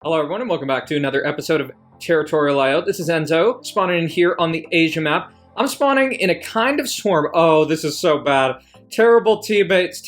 Hello everyone and welcome back to another episode of Territorial IO. This is Enzo, spawning in here on the Asia map. I'm spawning in a kind of swarm. Oh, this is so bad. Terrible teammates.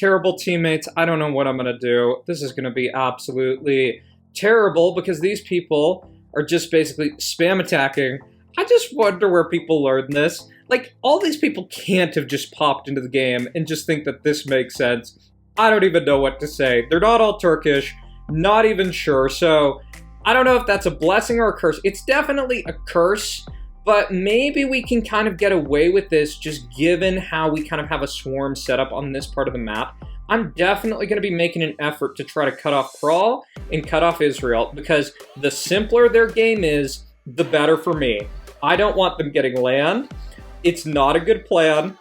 I don't know what I'm gonna do. This is gonna be absolutely terrible because these people are just basically spam attacking. I just wonder where people learn this. Like, all these people can't have just popped into the game and just think that this makes sense. I don't even know what to say. They're not all Turkish. Not even sure, so I don't know if that's a blessing or a curse. It's definitely a curse, but maybe we can kind of get away with this just given how we kind of have a swarm set up on this part of the map. I'm definitely going to be making an effort to try to cut off Kral and cut off Israel, because the simpler their game is, the better for me. I don't want them getting land. It's not a good plan.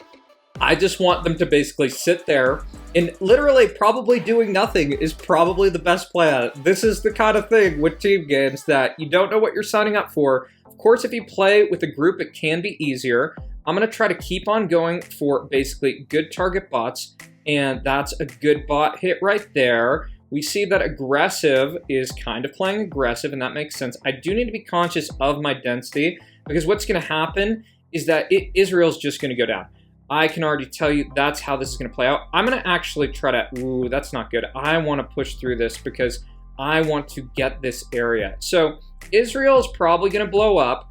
I just want them to basically sit there and literally probably doing nothing is probably the best plan. This is the kind of thing with team games that you don't know what you're signing up for. Of course, if you play with a group, it can be easier. I'm going to try to keep on going for basically good target bots, and that's a good bot hit right there. We see that aggressive is kind of playing aggressive, and that makes sense. I do need to be conscious of my density, because what's going to happen is that Israel's just going to go down. I can already tell you that's how this is going to play out. I'm going to actually try to... Ooh, that's not good. I want to push through this because I want to get this area. So Israel is probably going to blow up.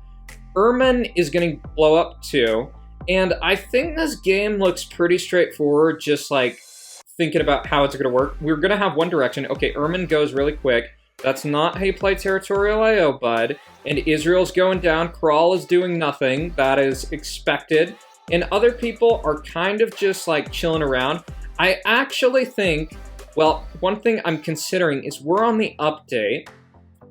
Erman is going to blow up too. And I think this game looks pretty straightforward, just like thinking about how it's going to work. We're going to have one direction. Okay, Erman goes really quick. That's not how you play Territorial IO, bud. And Israel's going down. Kral is doing nothing. That is expected. And other people are kind of just like chilling around. I actually think, well, one thing I'm considering is we're on the update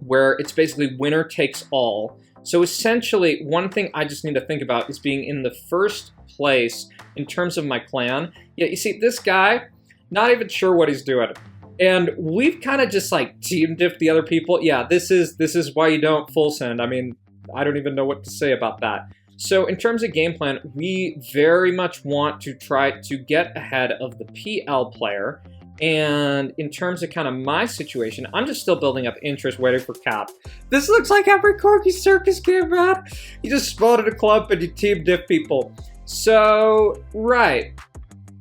where it's basically winner takes all. So essentially, one thing I just need to think about is being in the first place in terms of my clan. Yeah, you see, this guy, not even sure what he's doing. And we've kind of just like team diffed the other people. Yeah, this is why you don't full send. I mean, I don't even know what to say about that. So in terms of game plan, we very much want to try to get ahead of the PL player. And in terms of kind of my situation, I'm just still building up interest, waiting for Cap. This looks like every Corky Circus game, man. You just spotted a clump and you team diff people. So, right.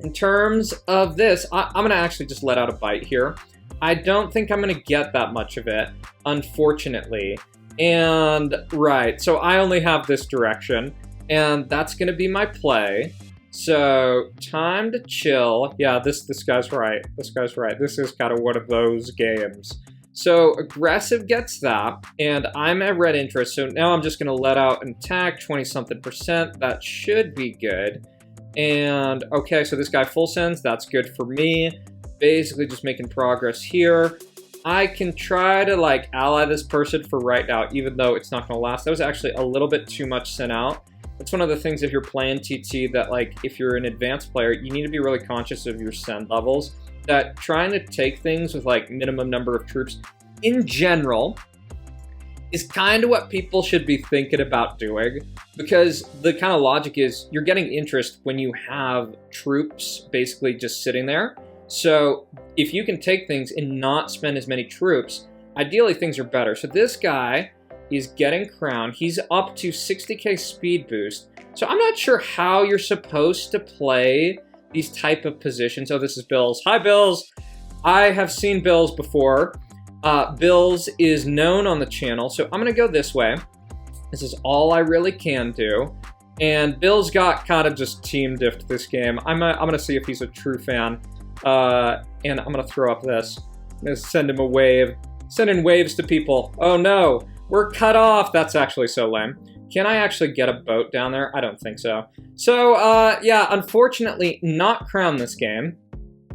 In terms of this, I'm going to actually just let out a bite here. I don't think I'm going to get that much of it, unfortunately. And, right, so I only have this direction, and that's going to be my play. So, time to chill. Yeah, this guy's right. This guy's right. This is kind of one of those games. So, aggressive gets that, and I'm at red interest, so now I'm just going to let out an attack, 20-something%. That should be good. And, okay, so this guy full sends. That's good for me. Basically just making progress here. I can try to like ally this person for right now, even though it's not going to last. That was actually a little bit too much sent out. That's one of the things if you're playing TT that like if you're an advanced player, you need to be really conscious of your send levels. That trying to take things with like minimum number of troops in general is kind of what people should be thinking about doing, because the kind of logic is you're getting interest when you have troops basically just sitting there. So if you can take things and not spend as many troops, ideally things are better. So this guy is getting crowned. He's up to 60k speed boost. So I'm not sure how you're supposed to play these type of positions. Oh, this is Bills. Hi, Bills. I have seen Bills before. Bills is known on the channel. So I'm going to go this way. This is all I really can do. And Bills got kind of just team diffed this game. I'm gonna see if he's a true fan. And I'm gonna throw up this. I'm gonna send him a wave. Sending waves to people. Oh no, we're cut off. That's actually so lame. Can I actually get a boat down there? I don't think so. So, yeah, unfortunately, not crown this game.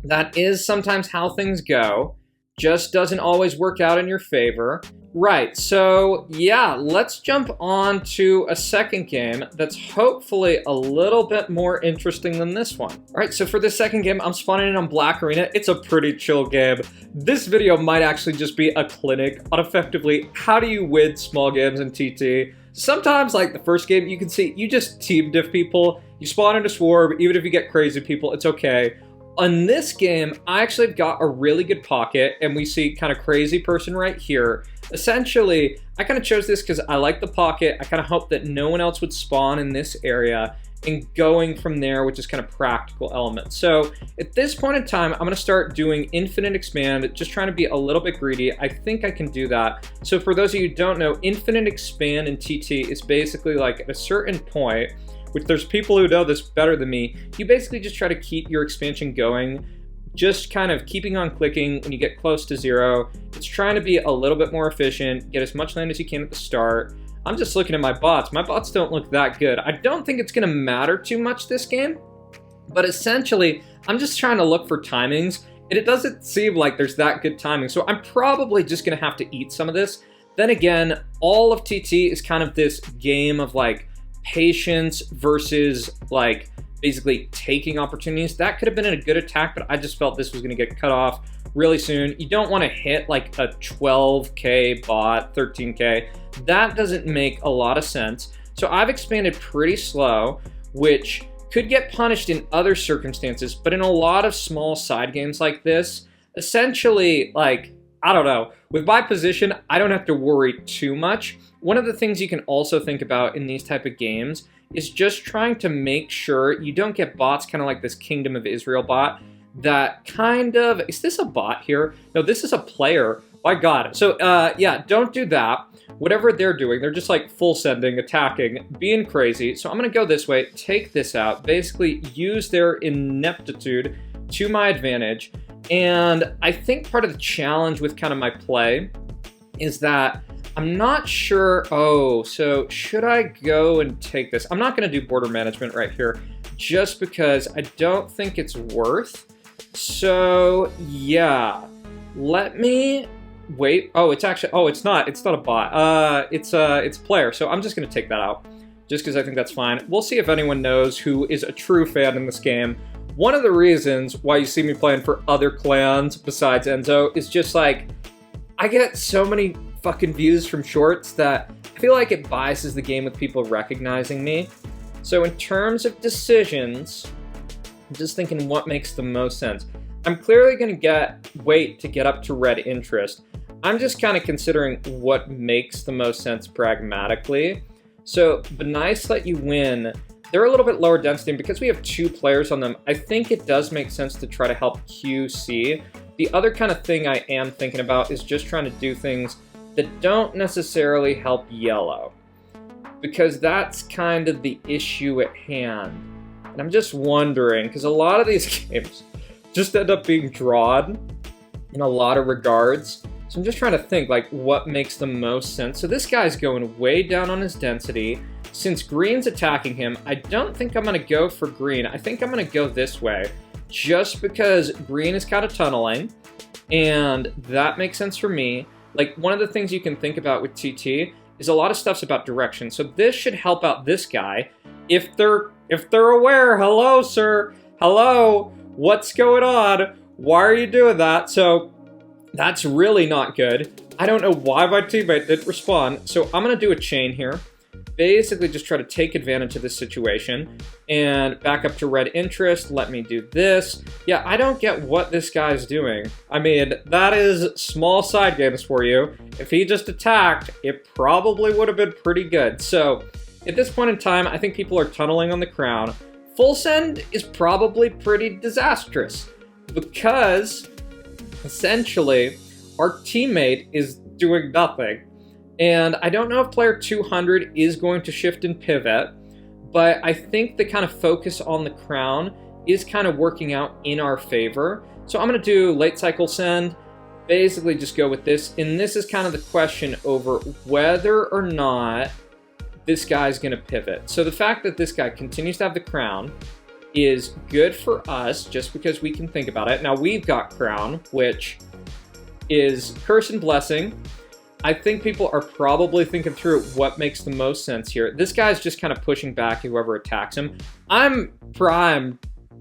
That is sometimes how things go. Just doesn't always work out in your favor. Right, so yeah, let's jump on to a second game that's hopefully a little bit more interesting than this one. All right, so for this second game, I'm spawning in on Black Arena. It's a pretty chill game. This video might actually just be a clinic on effectively how do you win small games in TT. Sometimes, like the first game, you can see you just team diff people. You spawn into Swarm, even if you get crazy people, it's okay. On this game, I actually got a really good pocket, and we see kind of crazy person right here. essentially, I kind of chose this because I like the pocket. I kind of hoped that no one else would spawn in this area, and going from there, which is kind of practical elements. So at this point in time, I'm going to start doing infinite expand, just trying to be a little bit greedy. I think I can do that. So for those of you who don't know, infinite expand in TT is basically like at a certain point, which there's people who know this better than me, you basically just try to keep your expansion going, just kind of keeping on clicking when you get close to 0. It's trying to be a little bit more efficient, get as much land as you can at the start. I'm just looking at my bots. My bots don't look that good. I don't think it's going to matter too much this game, but essentially, I'm just trying to look for timings, and it doesn't seem like there's that good timing, so I'm probably just going to have to eat some of this. Then again, all of TT is kind of this game of like patience versus like basically taking opportunities. That could have been a good attack, but I just felt this was going to get cut off really soon. You don't want to hit like a 12k bot, 13k. That doesn't make a lot of sense. So I've expanded pretty slow, which could get punished in other circumstances, but in a lot of small side games like this, essentially, like, I don't know, with my position, I don't have to worry too much. One of the things you can also think about in these type of games is just trying to make sure you don't get bots kind of like this Kingdom of Israel bot that kind of, is this a bot here? No, this is a player. My God. So yeah, don't do that. Whatever they're doing, they're just like full sending, attacking, being crazy. So I'm going to go this way, take this out, basically use their ineptitude to my advantage. And I think part of the challenge with kind of my play is that I'm not sure, oh, so should I go and take this? I'm not going to do border management right here just because I don't think it's worth. So yeah, let me wait. Oh, it's actually, oh, it's not a bot. It's a player. So I'm just going to take that out just because I think that's fine. We'll see if anyone knows who is a true fan in this game. One of the reasons why you see me playing for other clans besides Enzo is just like, I get so many fucking views from shorts that I feel like it biases the game with people recognizing me. So in terms of decisions, I'm just thinking what makes the most sense. I'm clearly going to wait to get up to red interest. I'm just kind of considering what makes the most sense pragmatically. So Benice let you win. They're a little bit lower density, and because we have 2 players on them, I think it does make sense to try to help QC. The other kind of thing I am thinking about is just trying to do things that don't necessarily help yellow, because that's kind of the issue at hand. And I'm just wondering, because a lot of these games just end up being drawn in a lot of regards. So I'm just trying to think, like, what makes the most sense. So this guy's going way down on his density. Since green's attacking him, I don't think I'm going to go for green. I think I'm going to go this way, just because green is kind of tunneling, and that makes sense for me. Like, one of the things you can think about with TT is a lot of stuff's about direction. So this should help out this guy. If they're aware, hello, sir. Hello, what's going on? Why are you doing that? So that's really not good. I don't know why my teammate didn't respond. So I'm going to do a chain here. Basically just try to take advantage of this situation and back up to red interest. Let me do this. Yeah, I don't get what this guy's doing. I mean, that is small side games for you. If he just attacked, it probably would have been pretty good. So at this point in time, I think people are tunneling on the crown. Full send is probably pretty disastrous because essentially our teammate is doing nothing. And I don't know if player 200 is going to shift and pivot, but I think the kind of focus on the crown is kind of working out in our favor. So I'm going to do late cycle send, basically just go with this. And this is kind of the question over whether or not this guy's going to pivot. So the fact that this guy continues to have the crown is good for us just because we can think about it. Now we've got crown, which is curse and blessing. I think people are probably thinking through what makes the most sense here. This guy's just kind of pushing back whoever attacks him. I'm prime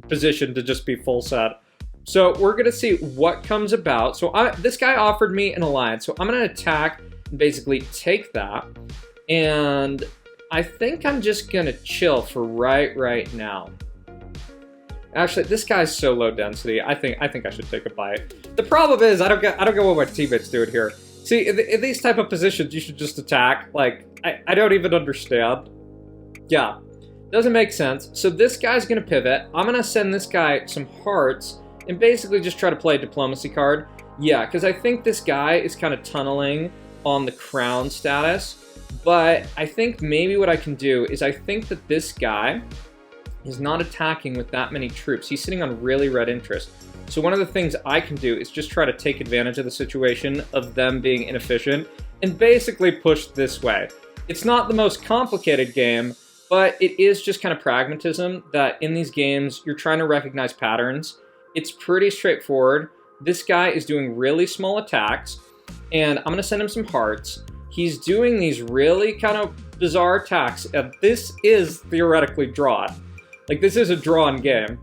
positioned to just be full set. So we're going to see what comes about. So this guy offered me an alliance. So I'm going to attack and basically take that. And I think I'm just going to chill for right now. Actually, this guy's so low density. I think I should take a bite. The problem is I don't get what my teammates doing here. See, in these type of positions, you should just attack. Like, I don't even understand. Yeah, doesn't make sense. So this guy's going to pivot. I'm going to send this guy some hearts and basically just try to play a diplomacy card. Yeah, because I think this guy is kind of tunneling on the crown status. But I think maybe what I can do is I think that this guy is not attacking with that many troops. He's sitting on really red interest. So one of the things I can do is just try to take advantage of the situation of them being inefficient and basically push this way. It's not the most complicated game, but it is just kind of pragmatism that in these games, you're trying to recognize patterns. It's pretty straightforward. This guy is doing really small attacks, and I'm going to send him some hearts. He's doing these really kind of bizarre attacks, and this is theoretically drawn. Like, this is a drawn game.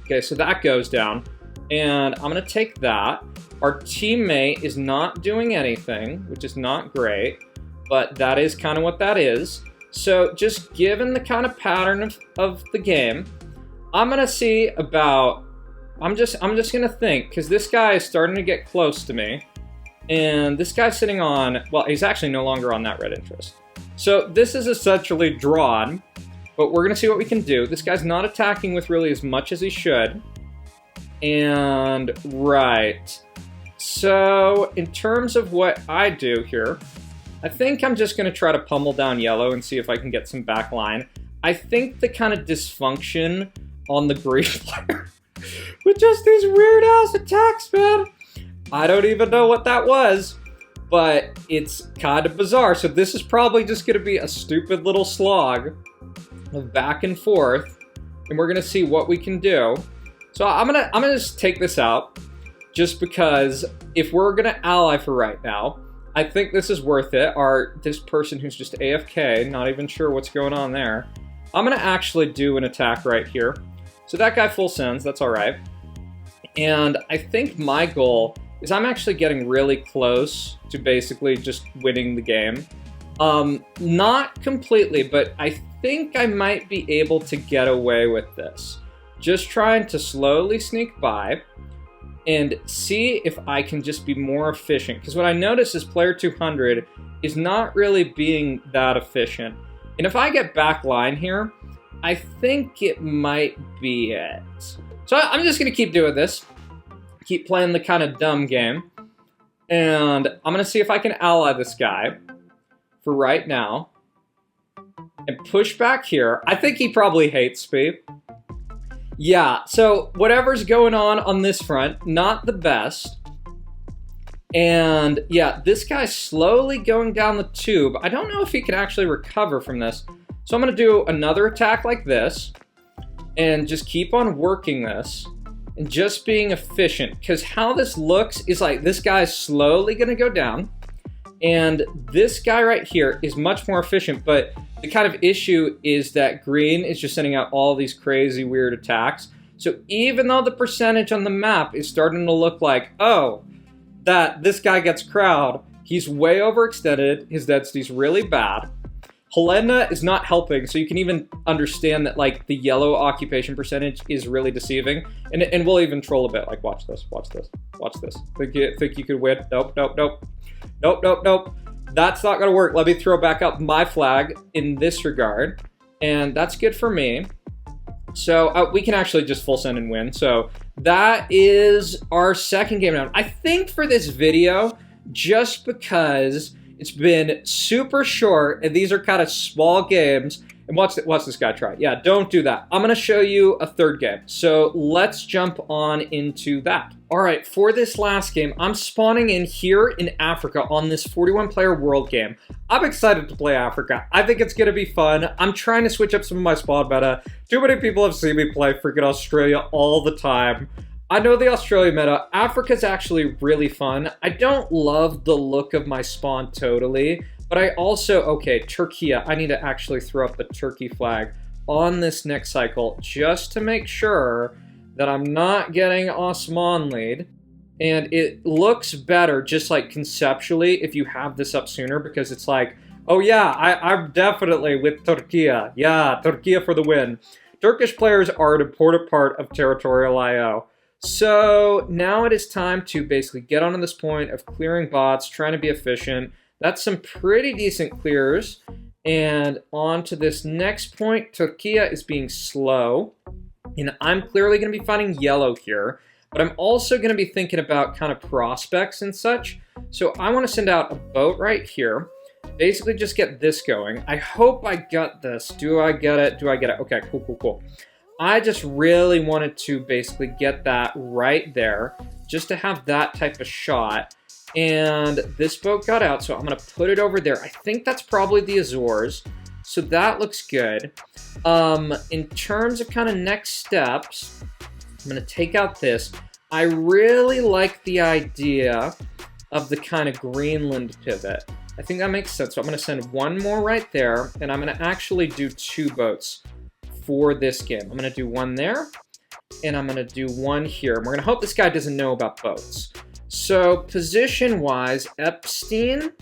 Okay, so that goes down, and I'm going to take that. Our teammate is not doing anything, which is not great, but that is kind of what that is. So just given the kind of pattern of the game, I'm going to see about... I'm just going to think, because this guy is starting to get close to me. And this guy's sitting on... Well, he's actually no longer on that red interest. So this is essentially drawn, but we're going to see what we can do. This guy's not attacking with really as much as he should. And... right. So, in terms of what I do here, I think I'm just going to try to pummel down yellow and see if I can get some back line. I think the kind of dysfunction on the green player with just these weird-ass attacks, man. I don't even know what that was, but it's kind of bizarre. So this is probably just going to be a stupid little slog of back and forth, and we're going to see what we can do. So I'm gonna just take this out, just because if we're going to ally for right now, I think this is worth it. This person who's just AFK, not even sure what's going on there. I'm going to actually do an attack right here. So that guy full sends, that's all right. And I think my goal is I'm actually getting really close to basically just winning the game. Not completely, but I think I might be able to get away with this. Just trying to slowly sneak by and see if I can just be more efficient. Because what I notice is player 200 is not really being that efficient. And if I get back line here, I think it might be it. So I'm just going to keep doing this. Keep playing the kind of dumb game. And I'm going to see if I can ally this guy for right now. And push back here. I think he probably hates me. Yeah, so whatever's going on this front, not the best. And yeah, this guy's slowly going down the tube. I don't know if he can actually recover from this. So I'm going to do another attack like this and just keep on working this and just being efficient. Because how this looks is like this guy's slowly going to go down. And this guy right here is much more efficient, but the kind of issue is that green is just sending out all these crazy weird attacks. So even though the percentage on the map is starting to look like, oh, that this guy gets crowd, he's way overextended, his density's really bad. Helena is not helping, so you can even understand that like the yellow occupation percentage is really deceiving. And we'll even troll a bit, like watch this, watch this, watch this. Think you could win? Nope, nope, nope. Nope, nope, nope. That's not going to work. Let me throw back up my flag in this regard. And that's good for me. So we can actually just full send and win. So that is our second game round. I think for this video, just because it's been super short and these are kind of small games, and watch this guy try. Yeah, don't do that. I'm going to show you a third game. So let's jump on into that. All right, for this last game, I'm spawning in here in Africa on this 41-player world game. I'm excited to play Africa. I think it's going to be fun. I'm trying to switch up some of my spawn meta. Too many people have seen me play freaking Australia all the time. I know the Australia meta. Africa's actually really fun. I don't love the look of my spawn totally, but I also, okay, Turkey. I need to actually throw up the Turkey flag on this next cycle just to make sure that I'm not getting Osman lead. And it looks better just like conceptually if you have this up sooner, because it's like, oh yeah, I'm definitely with Turkey. Yeah, Turkey for the win. Turkish players are an important part of Territorial IO. So now it is time to basically get onto this point of clearing bots, trying to be efficient. That's some pretty decent clears. And on to this next point, Turkey is being slow. And I'm clearly going to be finding yellow here. But I'm also going to be thinking about kind of prospects and such. So I want to send out a boat right here. Basically just get this going. I hope I got this. Do I get it? Do I get it? Okay, cool, cool, cool. I just really wanted to basically get that right there, just to have that type of shot. And this boat got out, so I'm going to put it over there. I think that's probably the Azores, so that looks good. In terms of kind of next steps, I'm going to take out this. I really like the idea of the kind of Greenland pivot. I think that makes sense. So I'm going to send one more right there, and I'm going to actually do 2 boats for this game. I'm going to do one there, and I'm going to do one here. And we're going to hope this guy doesn't know about boats. So position-wise, Epstein,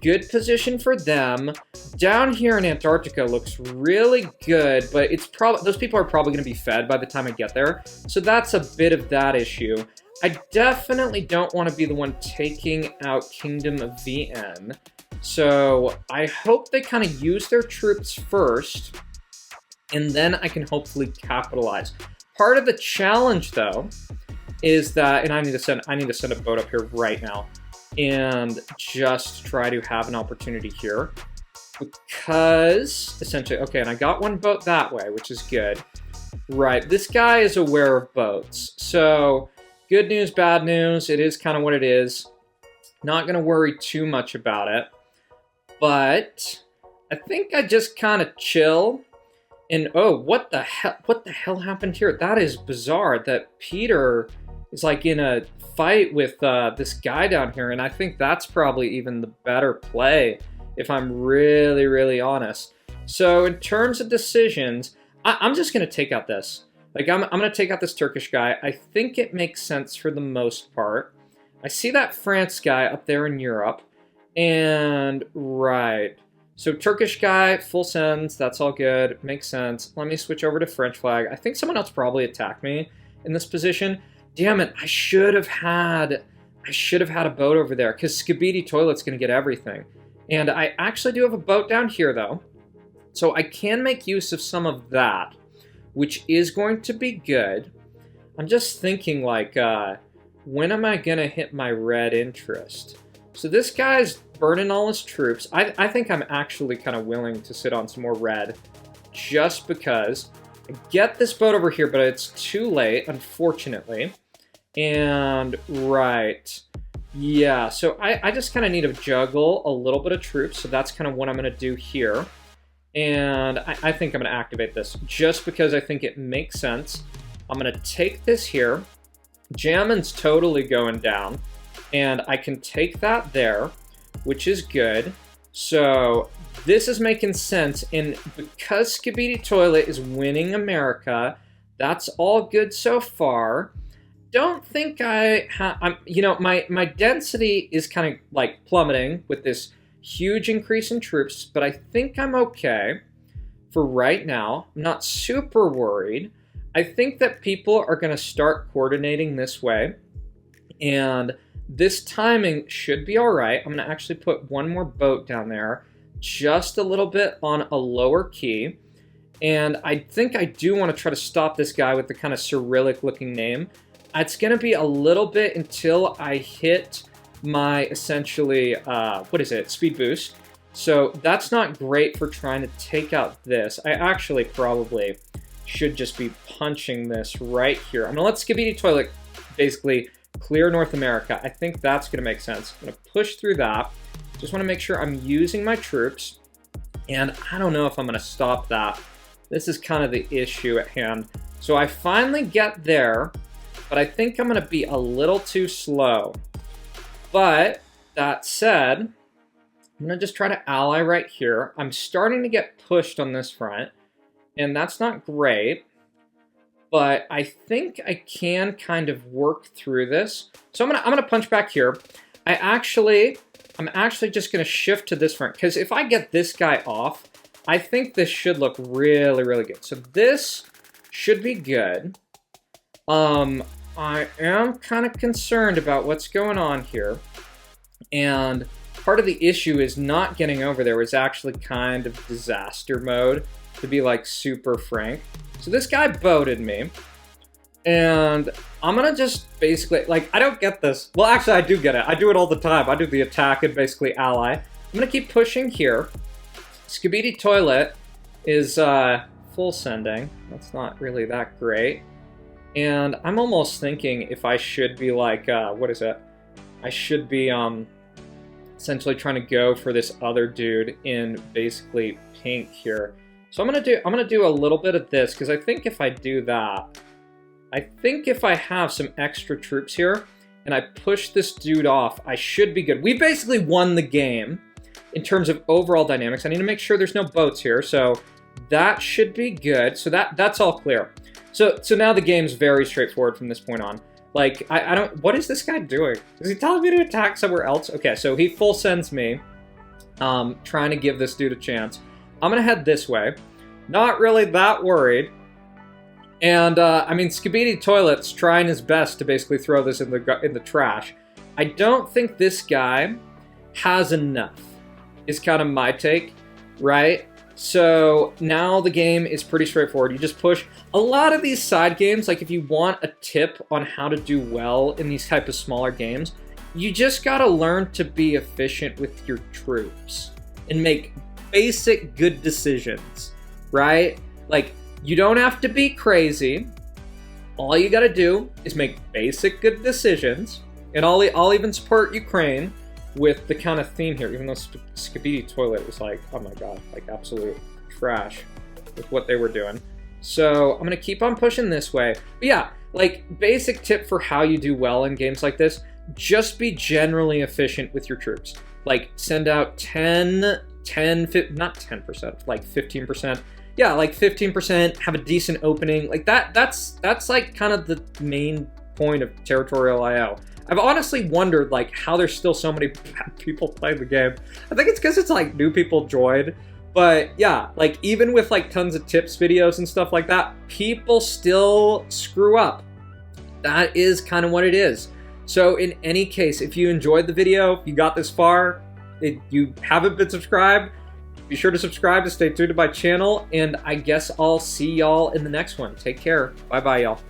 good position for them. Down here in Antarctica looks really good, but it's probably those people are probably going to be fed by the time I get there. So that's a bit of that issue. I definitely don't want to be the one taking out Kingdom of VN. So I hope they kind of use their troops first, and then I can hopefully capitalize. Part of the challenge, though, is that, and I need to send a boat up here right now, and just try to have an opportunity here, because essentially, okay, and I got one boat that way, which is good. Right, this guy is aware of boats, so good news, bad news. It is kind of what it is. Not gonna worry too much about it, but I think I just kind of chill. And oh, what the hell happened here? That is bizarre that Peter is like in a fight with this guy down here, and I think that's probably even the better play if I'm really, really honest. So in terms of decisions, I'm just going to take out this. Like, I'm going to take out this Turkish guy. I think it makes sense for the most part. I see that France guy up there in Europe, and right. So Turkish guy, full sends, that's all good, makes sense. Let me switch over to French flag. I think someone else probably attacked me in this position. Damn it, I should have had a boat over there, because Skibidi Toilet's going to get everything. And I actually do have a boat down here, though. So I can make use of some of that, which is going to be good. I'm just thinking, like, when am I going to hit my red interest? So this guy's burning all his troops. I think I'm actually kind of willing to sit on some more red, just because I get this boat over here, but it's too late, unfortunately. And, right. Yeah, so I just kind of need to juggle a little bit of troops, so that's kind of what I'm going to do here. And I think I'm going to activate this, just because I think it makes sense. I'm going to take this here. Jammon's totally going down. And I can take that there, which is good. So this is making sense. And because Skibidi Toilet is winning America, that's all good so far. Don't think I'm, you know, my density is kind of like plummeting with this huge increase in troops, but I think I'm okay for right now. I'm not super worried. I think that people are going to start coordinating this way, and this timing should be all right. I'm going to actually put one more boat down there, just a little bit on a lower key. And I think I do want to try to stop this guy with the kind of Cyrillic looking name. It's going to be a little bit until I hit my essentially, speed boost. So that's not great for trying to take out this. I actually probably should just be punching this right here. I'm going to let Skibidi Toilet basically clear North America. I think that's going to make sense. I'm going to push through that. Just want to make sure I'm using my troops. And I don't know if I'm going to stop that. This is kind of the issue at hand. So I finally get there, but I think I'm going to be a little too slow. But that said, I'm going to just try to ally right here. I'm starting to get pushed on this front, and that's not great. But I think I can kind of work through this. So I'm gonna punch back here. I'm actually just gonna shift to this front, because if I get this guy off, I think this should look really, really good. So this should be good. I am kind of concerned about what's going on here. And part of the issue is not getting over there was actually kind of disaster mode, to be like super frank. So this guy boated me. And I'm gonna just basically, like, I don't get this. Well, actually, I do get it. I do it all the time. I do the attack and basically ally. I'm gonna keep pushing here. Skibidi Toilet is full sending. That's not really that great. And I'm almost thinking if I should be like, what is it? I should be essentially trying to go for this other dude in basically pink here. So I'm gonna do a little bit of this, because I think if I do that, I think if I have some extra troops here and I push this dude off, I should be good. We basically won the game in terms of overall dynamics. I need to make sure there's no boats here, so that should be good. So that's all clear. So now the game's very straightforward from this point on. Like, I don't... What is this guy doing? Is he telling me to attack somewhere else? Okay, so he full sends me. Trying to give this dude a chance. I'm gonna head this way. Not really that worried. And, I mean, Skibidi Toilet's trying his best to basically throw this in the trash. I don't think this guy has enough, is kind of my take, right? So now the game is pretty straightforward. You just push. A lot of these side games, like if you want a tip on how to do well in these type of smaller games, you just gotta learn to be efficient with your troops and make basic good decisions, right? Like, you don't have to be crazy. All you gotta do is make basic good decisions. And I'll even support Ukraine with the kind of theme here, even though Skibidi Toilet was like, oh my god, like absolute trash with what they were doing. So I'm gonna keep on pushing this way. But yeah, like basic tip for how you do well in games like this, just be generally efficient with your troops. Like send out 10, not 10%, like 15%. Yeah, like 15%, have a decent opening. Like that's like kind of the main point of Territorial IO. I've honestly wondered like how there's still so many bad people playing the game. I think it's because it's like new people joined. But yeah, like even with like tons of tips videos and stuff like that, people still screw up. That is kind of what it is. So in any case, if you enjoyed the video, you got this far, you haven't been subscribed, be sure to subscribe to stay tuned to my channel, and I guess I'll see y'all in the next one. Take care. Bye-bye, y'all.